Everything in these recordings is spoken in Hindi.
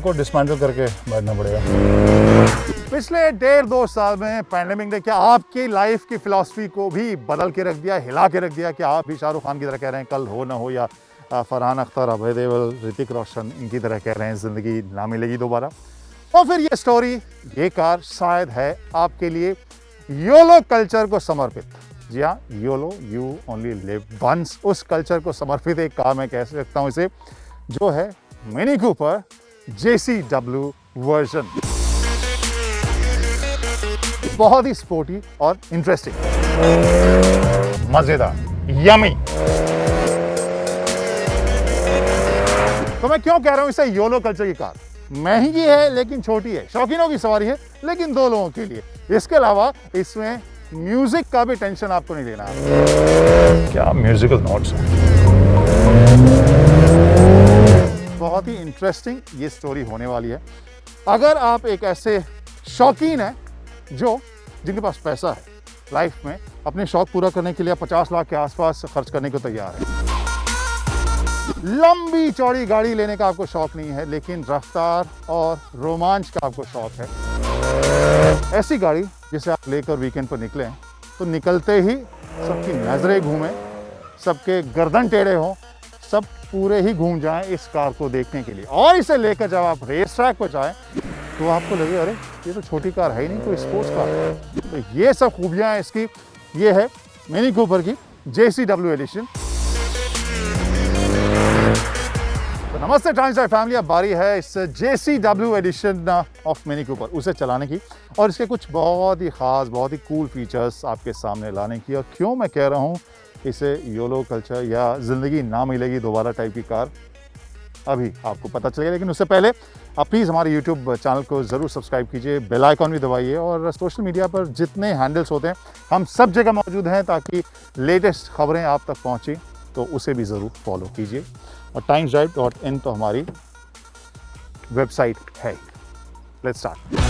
को डिसमेंटल करके बैठना पड़ेगा। पिछले 1.5-2 साल में पैंडेमिक ने क्या आपकी लाइफ की फिलॉसफी को भी बदल के रख दिया, हिला के रख दिया? कि आप भी शाहरुख खान की तरह कह रहे हैं कल हो ना हो, या फरहान अख्तर, अभय देओल, ऋतिक रोशन इनकी तरह कह रहे हैं ज़िंदगी ना मिलेगी दोबारा? और फिर ये स्टोरी, ये कार शायद है आपके लिए योलो कल्चर को समर्पित। जी हाँ, YOLO, you only live once, उस कल्चर को समर्पित एक कार मैं कह सकता हूँ इसे, जो है मिनी कूपर JCW वर्जन। बहुत ही स्पोर्टी और इंटरेस्टिंग, मजेदार, यमी। तो मैं क्यों कह रहा हूं इसे योलो कल्चर की कार? महंगी है लेकिन छोटी है, शौकीनों की सवारी है लेकिन 2 लोगों के लिए। इसके अलावा इसमें म्यूजिक का भी टेंशन आपको नहीं लेना। क्या म्यूजिकल नोट्स हैं। बहुत ही इंटरेस्टिंग ये स्टोरी होने वाली है। अगर आप एक ऐसे शौकीन हैं जिनके पास पैसा है, लाइफ में अपने शौक पूरा करने के लिए 50 लाख के आसपास खर्च करने को तैयार है। लंबी चौड़ी गाड़ी लेने का आपको शौक नहीं है, लेकिन रफ्तार और रोमांच का आपको शौक है। ऐसी गाड़ी जिसे आप लेकर वीकेंड पर निकलें तो निकलते ही सबकी नजरें घूमें, सबके गर्दन टेढ़े हों, सब पूरे ही घूम जाएं इस कार को देखने के लिए। और इसे लेकर जब आप रेस ट्रैक पर जाएं तो आपको लगे अरे ये तो छोटी कार है ही नहीं, कोई स्पोर्ट्स कार है। तो ये सब खूबियां हैं इसकी। ये है मिनी कूपर की JCW एडिशन। तो नमस्ते ट्रांसड्राइव फैमिली, अब बारी है इस JCW edition of Mini Cooper उसे चलाने की और इसके कुछ बहुत ही ख़ास, बहुत ही कूल फीचर्स आपके सामने लाने की। और क्यों मैं कह रहा हूँ इसे योलो कल्चर या ज़िंदगी ना मिलेगी दोबारा टाइप की कार, अभी आपको पता चलेगा। लेकिन उससे पहले आप प्लीज़ हमारे YouTube चैनल को ज़रूर सब्सक्राइब कीजिए, बेल आइकॉन भी दबाइए, और सोशल मीडिया पर जितने हैंडल्स होते हैं हम सब जगह मौजूद हैं, ताकि लेटेस्ट खबरें आप तक पहुँचें तो उसे भी ज़रूर फॉलो कीजिए। और timesdrive.in तो हमारी वेबसाइट है। Let's start.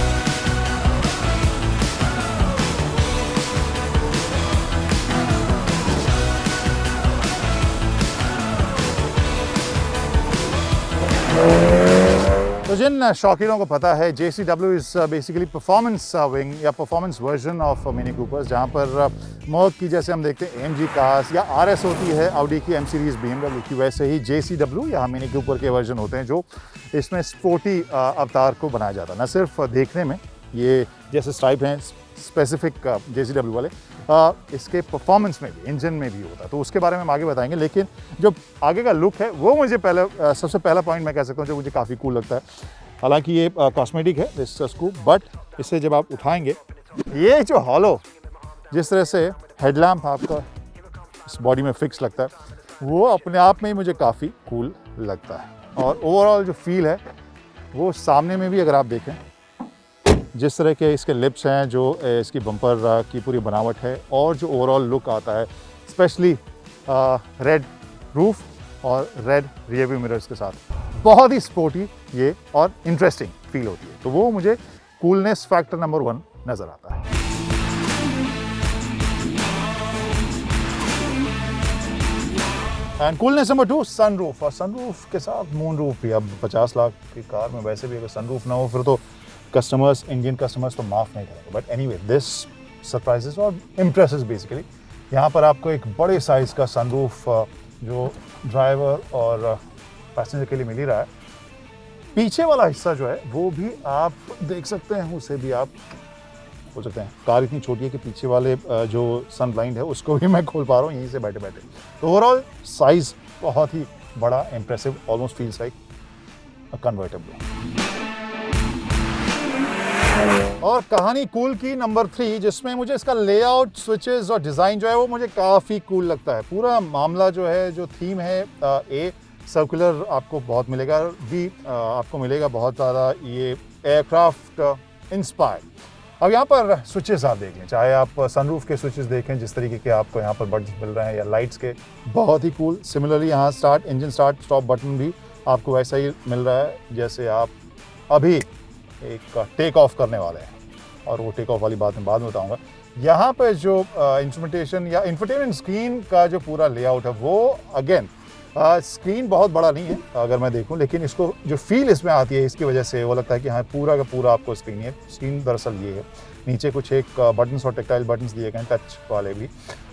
तो जिन शौकीनों को पता है, JCW is basically performance wing या performance version of mini Coopers, जहां पर मर्क की जैसे हम देखते हैं AMG कार्स या RS होती है ऑडी की, M सीरीज BMW की, वैसे ही JCW या मिनी कूपर के वर्जन होते हैं जो इसमें स्पोर्टी अवतार को बनाया जाता है। न सिर्फ देखने में ये जैसे स्ट्राइप हैं स्पेसिफिक JCW वाले, इसके परफॉर्मेंस में भी, इंजन में भी होता है। तो उसके बारे में हम आगे बताएंगे, लेकिन जो आगे का लुक है वो मुझे सबसे पहला पॉइंट मैं कह सकता हूँ जो मुझे काफ़ी कूल लगता है। हालांकि ये कॉस्मेटिक है दिस स्कूप, बट इसे जब आप उठाएंगे, ये जो हॉलो जिस तरह से हेडलैम्प आपका इस बॉडी में फिक्स लगता है, वो अपने आप में ही मुझे काफ़ी कूल लगता है। और ओवरऑल जो फील है वो सामने में भी अगर आप देखें, जिस तरह के इसके लिप्स हैं, जो इसकी बम्पर की पूरी बनावट है, और जो ओवरऑल लुक आता है, स्पेशली रेड रूफ और रेड रियर व्यू मिरर्स के साथ, बहुत ही स्पोर्टी ये और इंटरेस्टिंग फील होती है। तो वो मुझे कूलनेस फैक्टर नंबर 1 नज़र आता है। And coolness number 2, sunroof. और सनरूफ के साथ मून रूफ भी। अब 50 लाख की कार में वैसे भी अगर सनरूफ ना हो फिर तो कस्टमर्स, इंडियन कस्टमर्स तो माफ़ नहीं करेंगे। बट एनीवे, दिस सरप्राइजेस और इम्प्रेसेस बेसिकली। यहाँ पर आपको एक बड़े साइज़ का सनरूफ जो ड्राइवर और पैसेंजर के लिए मिल ही रहा है। पीछे वाला हिस्सा जो है वो भी आप देख सकते हैं, उसे भी आप खोल सकते हैं। कार इतनी छोटी है कि पीछे वाले जो सन ब्लाइंड है उसको भी मैं खोल पा रहा हूँ यहीं से बैठे बैठे। तो ओवरऑल साइज़ बहुत ही बड़ा, impressive, almost feels like a convertible. और कहानी कूल की नंबर 3, जिसमें मुझे इसका लेआउट, स्विचेस और डिज़ाइन जो है वो मुझे काफ़ी कूल लगता है। पूरा मामला जो है, जो थीम है, ए सर्कुलर आपको बहुत मिलेगा, बी आपको मिलेगा बहुत ज़्यादा ये एयरक्राफ्ट इंस्पायर्ड। अब यहाँ पर स्विचेस आप देख लें, चाहे आप सनरूफ के स्विचेस देखें जिस तरीके के आपको यहाँ पर बटन मिल रहे हैं, या लाइट्स के, बहुत ही कूल। सिमिलरली यहाँ start, engine start stop button भी आपको वैसा ही मिल रहा है जैसे आप अभी एक टेक ऑफ करने वाले हैं, और वो टेक ऑफ वाली बात मैं बाद में बताऊंगा। यहाँ पे जो इंस्ट्रूमेंटेशन या इंफोटेनमेंट स्क्रीन का जो पूरा लेआउट है वो अगेन स्क्रीन बहुत बड़ा नहीं है अगर मैं देखूं, लेकिन इसको जो फील इसमें आती है इसकी वजह से वो लगता है कि हाँ पूरा का पूरा आपको स्क्रीन है। स्क्रीन दरअसल ये है, नीचे कुछ एक बटन्स और टेक्टाइल बटन्स दिए गए हैं, टच वाले भी,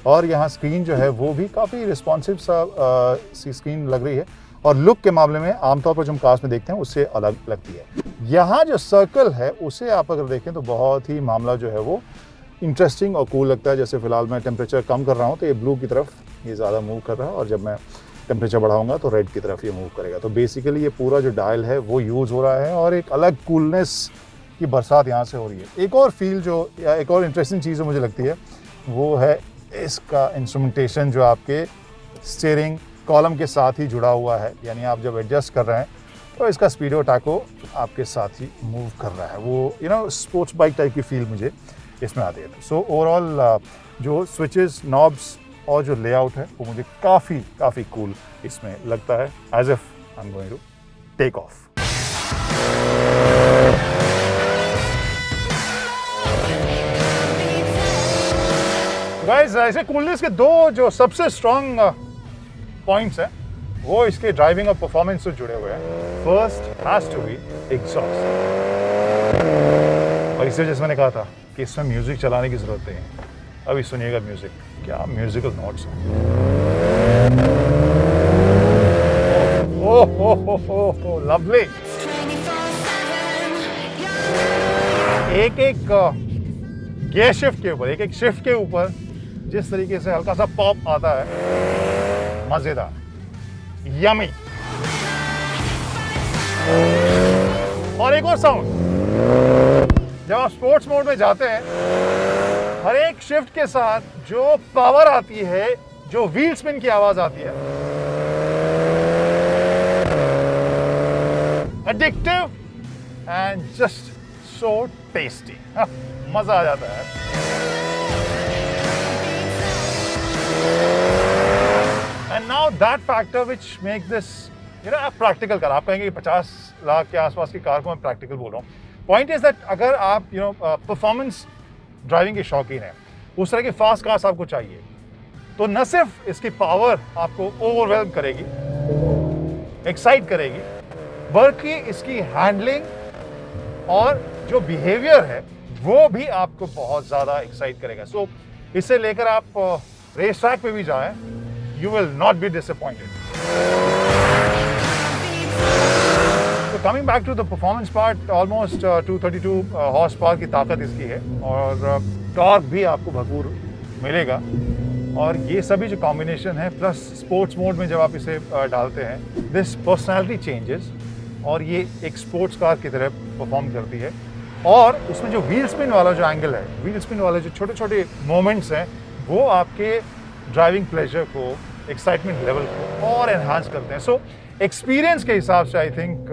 और यहाँ स्क्रीन जो है वो भी काफ़ी रिस्पॉन्सिव सी स्क्रीन लग रही है, और लुक के मामले में आमतौर पर जो हम कार्स में देखते हैं उससे अलग लगती है। यहाँ जो सर्कल है उसे आप अगर देखें तो बहुत ही मामला जो है वो इंटरेस्टिंग और कूल लगता है। जैसे फिलहाल मैं टेम्परेचर कम कर रहा हूँ तो ये ब्लू की तरफ ये ज़्यादा मूव कर रहा है, और जब मैं टेम्परेचर बढ़ाऊंगा तो रेड की तरफ ये मूव करेगा। तो बेसिकली ये पूरा जो डायल है वो यूज़ हो रहा है, और एक अलग कूलनेस की बरसात यहाँ से हो रही है। एक और फील जो या एक और इंटरेस्टिंग चीज़ जो मुझे लगती है वो है इसका इंस्ट्रूमेंटेशन जो आपके स्टीयरिंग कॉलम के साथ ही जुड़ा हुआ है, यानी आप जब एडजस्ट कर रहे हैं तो इसका स्पीडो टैको आपके साथ ही मूव कर रहा है। वो स्पोर्ट्स बाइक टाइप की फील मुझे इसमें आती है। सो ओवरऑल जो स्विचेस, नॉब्स और जो लेआउट है वो मुझे काफ़ी कूल इसमें लगता है, as if I am going to take off. Guys, ऐसे कूलनेस के दो जो सबसे स्ट्रॉन्ग पॉइंट्स हैं वो इसके ड्राइविंग और परफॉर्मेंस से जुड़े हुए हैं। First has to be exhaust, और इसी वजह से मैंने कहा था कि इसमें म्यूजिक चलाने की जरूरत नहीं है। अभी सुनिएगा म्यूजिक, क्या म्यूजिकल नोट्स हैं। ओह लवली। एक गियर शिफ्ट के ऊपर, एक शिफ्ट के ऊपर जिस तरीके से हल्का सा पॉप आता है, मजेदार, यमी। और एक और साउंड, जब आप स्पोर्ट्स मोड में जाते हैं हर एक शिफ्ट के साथ जो पावर आती है, जो व्हील स्पिन की आवाज आती है, addictive and just so tasty, मजा आ जाता है। And now that factor which make this practical car. आप कहेंगे कि 50 लाख के आसपास की कार को मैं प्रैक्टिकल बोल रहा हूँ। पॉइंट इज दैट अगर आप परफॉर्मेंस ड्राइविंग के शौकीन है, उस तरह की फास्ट कार्स आपको चाहिए, तो न सिर्फ इसकी पावर आपको ओवरवेल्म करेगी, एक्साइट करेगी, बल्कि इसकी हैंडलिंग और जो बिहेवियर है वो भी आपको बहुत ज़्यादा एक्साइट करेगा। सो इसे लेकर आप रेस ट्रैक पे भी जाएं, you will not be disappointed. Coming back to the performance part, almost 232 horse power की ताकत इसकी है, और टॉर्क भी आपको भरपूर मिलेगा। और ये सभी जो कॉम्बिनेशन है, प्लस स्पोर्ट्स मोड में जब आप इसे डालते हैं, दिस पर्सनैलिटी चेंजेस, और ये एक स्पोर्ट्स कार की तरह परफॉर्म करती है। और उसमें जो व्हील स्पिन वाला जो एंगल है, व्हील स्पिन वाले जो छोटे छोटे मोमेंट्स हैं, वो आपके ड्राइविंग प्लेजर को, एक्साइटमेंट लेवल को और एनहांस करते हैं। सो एक्सपीरियंस के हिसाब से आई थिंक,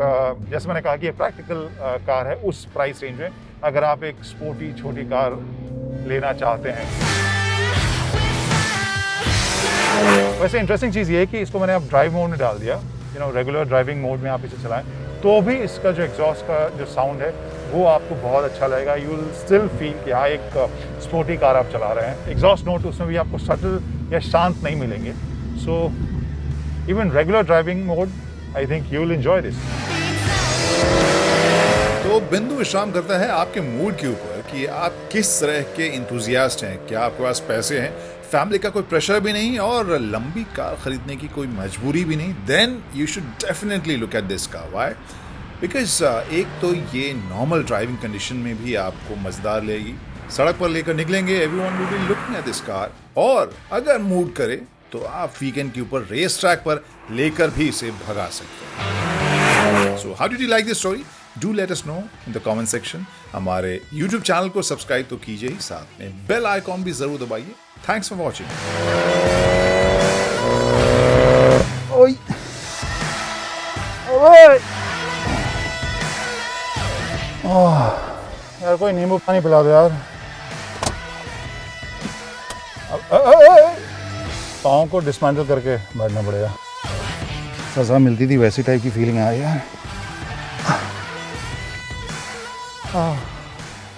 जैसे मैंने कहा कि ये प्रैक्टिकल कार है उस प्राइस रेंज में, अगर आप एक स्पोर्टी छोटी कार लेना चाहते हैं। वैसे इंटरेस्टिंग चीज़ ये है कि इसको मैंने अब ड्राइव मोड में डाल दिया, रेगुलर ड्राइविंग मोड में आप इसे चलाएं तो भी इसका जो एग्जॉस्ट का जो साउंड है वो आपको बहुत अच्छा लगेगा। यू विल स्टिल फील कि हाँ एक स्पोर्टी कार आप चला रहे हैं। एग्जॉस्ट नोट उसमें भी आपको सटल या शांत नहीं मिलेंगे। So even regular driving mode, I think you will enjoy this. तो बिंदु विश्राम करता है आपके मूड के ऊपर कि आप किस तरह के इंथुजियास्ट हैं। क्या आपके पास पैसे हैं, फैमिली का कोई प्रेशर भी नहीं और लंबी कार खरीदने की कोई मजबूरी भी नहीं, then you should definitely look at this car. Why? Because एक तो ये नॉर्मल ड्राइविंग कंडीशन में भी आपको मजेदार लेगी, सड़क पर लेकर निकलेंगे, everyone will be looking at this car, और अगर मूड करे तो आप वीकेंड के ऊपर रेस ट्रैक पर लेकर भी इसे भगा सकते हैं। So how did you like this story? Do let us know in the comment section. हमारे YouTube चैनल को सब्सक्राइब तो कीजिए ही, साथ में बेल आइकॉन भी जरूर दबाइए। Thanks for watching. यार कोई नींबू पानी पिला दो यार। पाँव को डिसमेंटल करके बैठना पड़ेगा। सजा मिलती थी वैसी टाइप की फीलिंग आ रही है।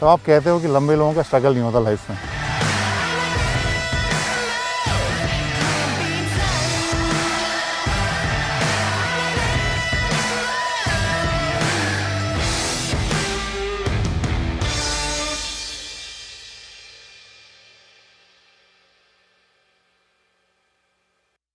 तो आप कहते हो कि लंबे लोगों का स्ट्रगल नहीं होता लाइफ में।